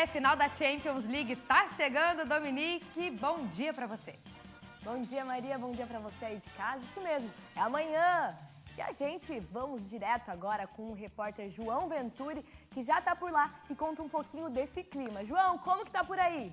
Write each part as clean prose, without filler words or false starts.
Final da Champions League tá chegando, Dominique. Bom dia pra você. Bom dia, Maria. Bom dia pra você aí de casa. Isso mesmo, é amanhã. E a gente vamos direto agora com o repórter João Venturi, que já tá por lá e conta um pouquinho desse clima. João, como que tá por aí?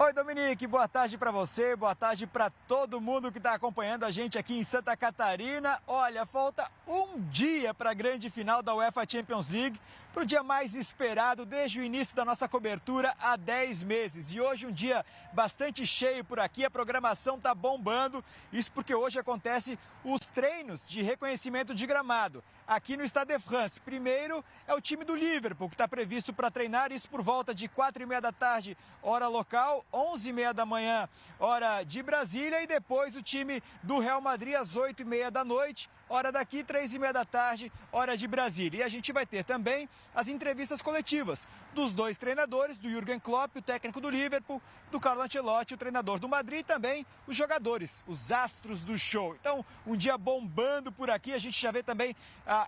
Oi, Dominique, boa tarde para você, boa tarde para todo mundo que está acompanhando a gente aqui em Santa Catarina. Olha, falta um dia para a grande final da UEFA Champions League, para o dia mais esperado desde o início da nossa cobertura há 10 meses. E hoje um dia bastante cheio por aqui, a programação está bombando, isso porque hoje acontece os treinos de reconhecimento de gramado aqui no Stade de France. Primeiro é o time do Liverpool, que está previsto para treinar, isso por volta de 4h30 da tarde, hora local, 11h30 da manhã, hora de Brasília, e depois o time do Real Madrid às 8h30 da noite, hora daqui, 3h30 da tarde, hora de Brasília. E a gente vai ter também as entrevistas coletivas dos dois treinadores, do Jürgen Klopp, o técnico do Liverpool, do Carlo Ancelotti, o treinador do Madrid, e também os jogadores, os astros do show. Então, um dia bombando por aqui, a gente já vê também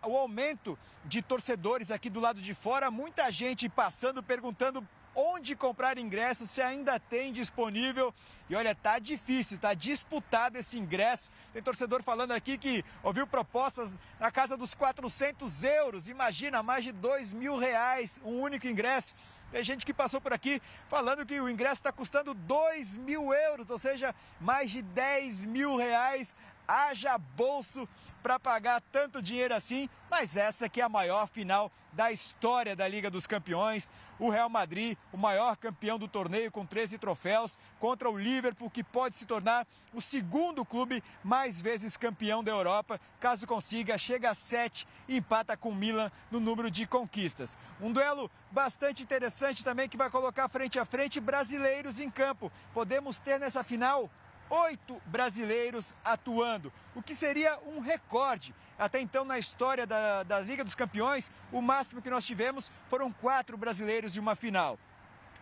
o aumento de torcedores aqui do lado de fora, muita gente passando, perguntando onde comprar ingressos, se ainda tem disponível. E olha, tá difícil, tá disputado esse ingresso. Tem torcedor falando aqui que ouviu propostas na casa dos 400 euros. Imagina, mais de R$2.000 um único ingresso. Tem gente que passou por aqui falando que o ingresso está custando 2.000 euros, ou seja, mais de R$10.000. Haja bolso para pagar tanto dinheiro assim, mas essa que é a maior final da história da Liga dos Campeões. O Real Madrid, o maior campeão do torneio com 13 troféus, contra o Liverpool, que pode se tornar o segundo clube mais vezes campeão da Europa. Caso consiga, chega a 7 e empata com o Milan no número de conquistas. Um duelo bastante interessante também que vai colocar frente a frente brasileiros em campo. Podemos ter nessa final 8 brasileiros atuando, o que seria um recorde. Até então, na história da Liga dos Campeões, o máximo que nós tivemos foram 4 brasileiros de uma final.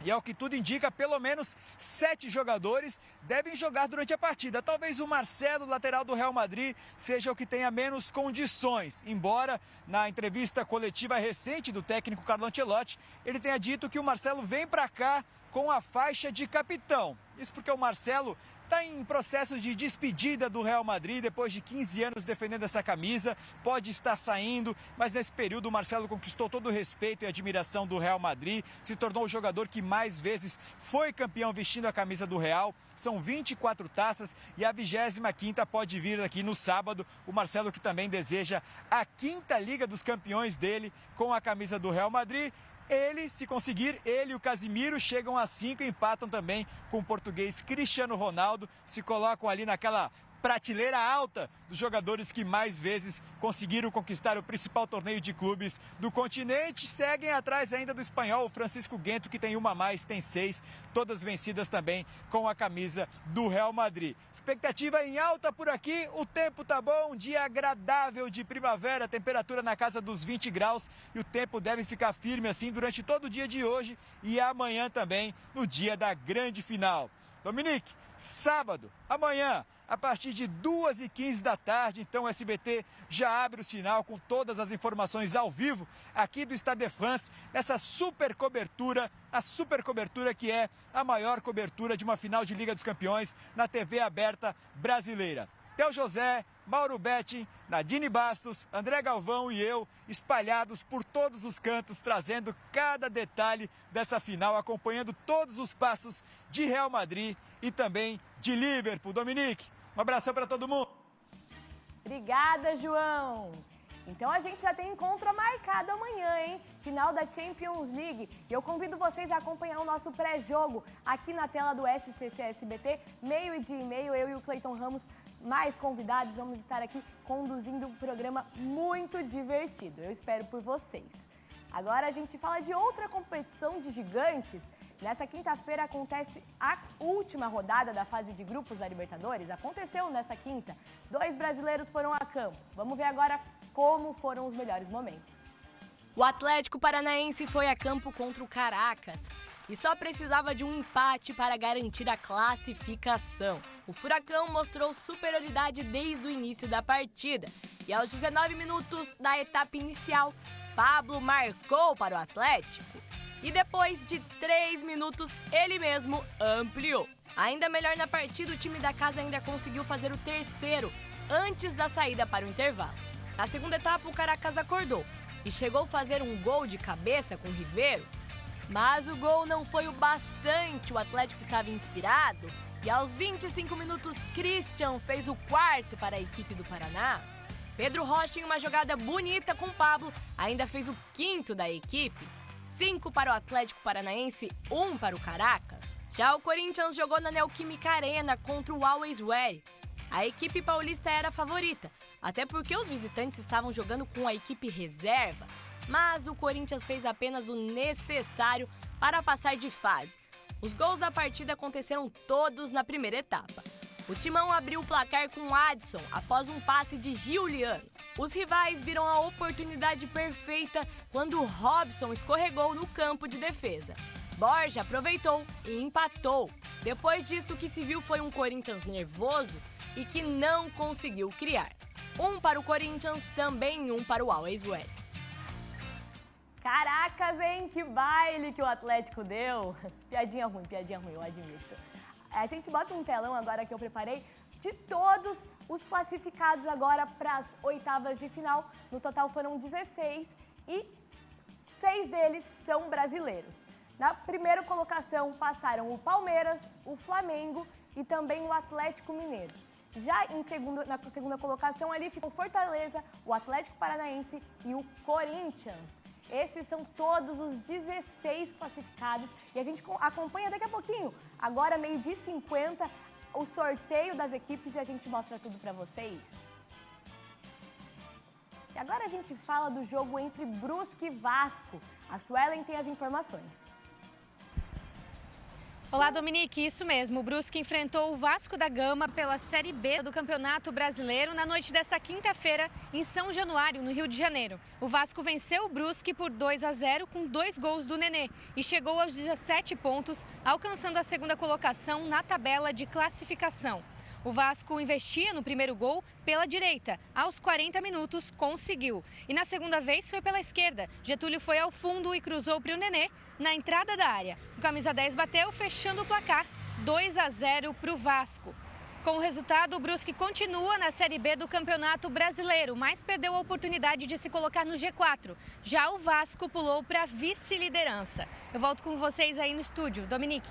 E ao que tudo indica, pelo menos 7 jogadores devem jogar durante a partida. Talvez o Marcelo, lateral do Real Madrid, seja o que tenha menos condições. Embora, na entrevista coletiva recente do técnico Carlo Ancelotti, ele tenha dito que o Marcelo vem para cá com a faixa de capitão. Isso porque o Marcelo está em processo de despedida do Real Madrid, depois de 15 anos defendendo essa camisa, pode estar saindo, mas nesse período o Marcelo conquistou todo o respeito e admiração do Real Madrid, se tornou o jogador que mais vezes foi campeão vestindo a camisa do Real. São 24 taças e a 25ª pode vir aqui no sábado. O Marcelo, que também deseja a 5ª Liga dos Campeões dele com a camisa do Real Madrid. Ele, se conseguir, ele e o Casimiro chegam a 5 e empatam também com o português Cristiano Ronaldo, se colocam ali naquela prateleira alta dos jogadores que mais vezes conseguiram conquistar o principal torneio de clubes do continente. Seguem atrás ainda do espanhol, o Francisco Guento, que tem uma a mais, tem 6, todas vencidas também com a camisa do Real Madrid. Expectativa em alta por aqui, o tempo tá bom, um dia agradável de primavera, temperatura na casa dos 20 graus e o tempo deve ficar firme assim durante todo o dia de hoje e amanhã também, no dia da grande final. Dominique, sábado, amanhã, a partir de 2h15 da tarde, então o SBT já abre o sinal com todas as informações ao vivo aqui do Stade de France, nessa super cobertura, a super cobertura que é a maior cobertura de uma final de Liga dos Campeões na TV aberta brasileira. Theo José, Mauro Betting, Nadine Bastos, André Galvão e eu, espalhados por todos os cantos, trazendo cada detalhe dessa final, acompanhando todos os passos de Real Madrid e também de Liverpool. Dominique, um abração para todo mundo. Obrigada, João. Então a gente já tem encontro marcado amanhã, hein? Final da Champions League. E eu convido vocês a acompanhar o nosso pré-jogo aqui na tela do SCC SBT, 12h30, eu e o Cleiton Ramos, mais convidados, vamos estar aqui conduzindo um programa muito divertido. Eu espero por vocês. Agora a gente fala de outra competição de gigantes. Nessa quinta-feira acontece a última rodada da fase de grupos da Libertadores. Aconteceu nessa quinta. 2 brasileiros foram a campo. Vamos ver agora como foram os melhores momentos. O Atlético Paranaense foi a campo contra o Caracas e só precisava de um empate para garantir a classificação. O Furacão mostrou superioridade desde o início da partida e aos 19 minutos da etapa inicial, Pablo marcou para o Atlético. E depois de 3 minutos, ele mesmo ampliou. Ainda melhor na partida, o time da casa ainda conseguiu fazer o terceiro, antes da saída para o intervalo. Na segunda etapa, o Caracas acordou e chegou a fazer um gol de cabeça com o Ribeiro. Mas o gol não foi o bastante, o Atlético estava inspirado e aos 25 minutos, Christian fez o quarto para a equipe do Paraná. Pedro Rocha, em uma jogada bonita com Pablo, ainda fez o quinto da equipe. 5 para o Atlético Paranaense, 1 para o Caracas. Já o Corinthians jogou na Neoquímica Arena contra o Always Ready. A equipe paulista era a favorita, até porque os visitantes estavam jogando com a equipe reserva. Mas o Corinthians fez apenas o necessário para passar de fase. Os gols da partida aconteceram todos na primeira etapa. O Timão abriu o placar com Adson após um passe de Giuliano. Os rivais viram a oportunidade perfeita quando Robson escorregou no campo de defesa. Borja aproveitou e empatou. Depois disso, o que se viu foi um Corinthians nervoso e que não conseguiu criar. 1 para o Corinthians, também 1 para o Always Ready. Caracas, hein? Que baile que o Atlético deu. Piadinha ruim, eu admito. A gente bota um telão agora que eu preparei de todos os classificados agora para as oitavas de final. No total foram 16 e 6 deles são brasileiros. Na primeira colocação passaram o Palmeiras, o Flamengo e também o Atlético Mineiro. Já na segunda colocação ali ficam Fortaleza, o Atlético Paranaense e o Corinthians. Esses são todos os 16 classificados e a gente acompanha daqui a pouquinho, agora 12h50, o sorteio das equipes e a gente mostra tudo pra vocês. E agora a gente fala do jogo entre Brusque e Vasco. A Suelen tem as informações. Olá, Dominique, isso mesmo. O Brusque enfrentou o Vasco da Gama pela Série B do Campeonato Brasileiro na noite desta quinta-feira em São Januário, no Rio de Janeiro. O Vasco venceu o Brusque por 2-0 com 2 gols do Nenê e chegou aos 17 pontos, alcançando a segunda colocação na tabela de classificação. O Vasco investia no primeiro gol pela direita. Aos 40 minutos, conseguiu. E na segunda vez foi pela esquerda. Getúlio foi ao fundo e cruzou para o Nenê na entrada da área. O camisa 10 bateu, fechando o placar. 2-0 para o Vasco. Com o resultado, o Brusque continua na Série B do Campeonato Brasileiro, mas perdeu a oportunidade de se colocar no G4. Já o Vasco pulou para a vice-liderança. Eu volto com vocês aí no estúdio. Dominique.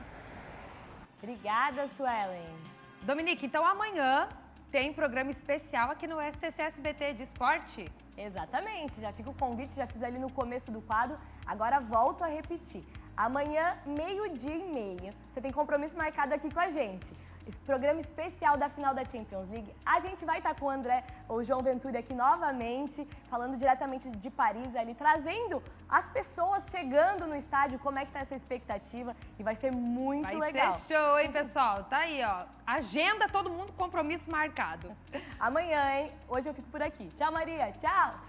Obrigada, Suelen. Dominique, então amanhã tem programa especial aqui no SCC SBT de esporte? Exatamente, já fica o convite, já fiz ali no começo do quadro, agora volto a repetir. Amanhã, 12h30, você tem compromisso marcado aqui com a gente. Esse programa especial da final da Champions League, a gente vai estar com o André, ou João Ventura aqui novamente, falando diretamente de Paris, ali, trazendo as pessoas chegando no estádio, como é que tá essa expectativa, e vai ser muito legal. Vai ser show, hein, pessoal? Tá aí, ó, agenda todo mundo, compromisso marcado. Amanhã, hein? Hoje eu fico por aqui. Tchau, Maria. Tchau.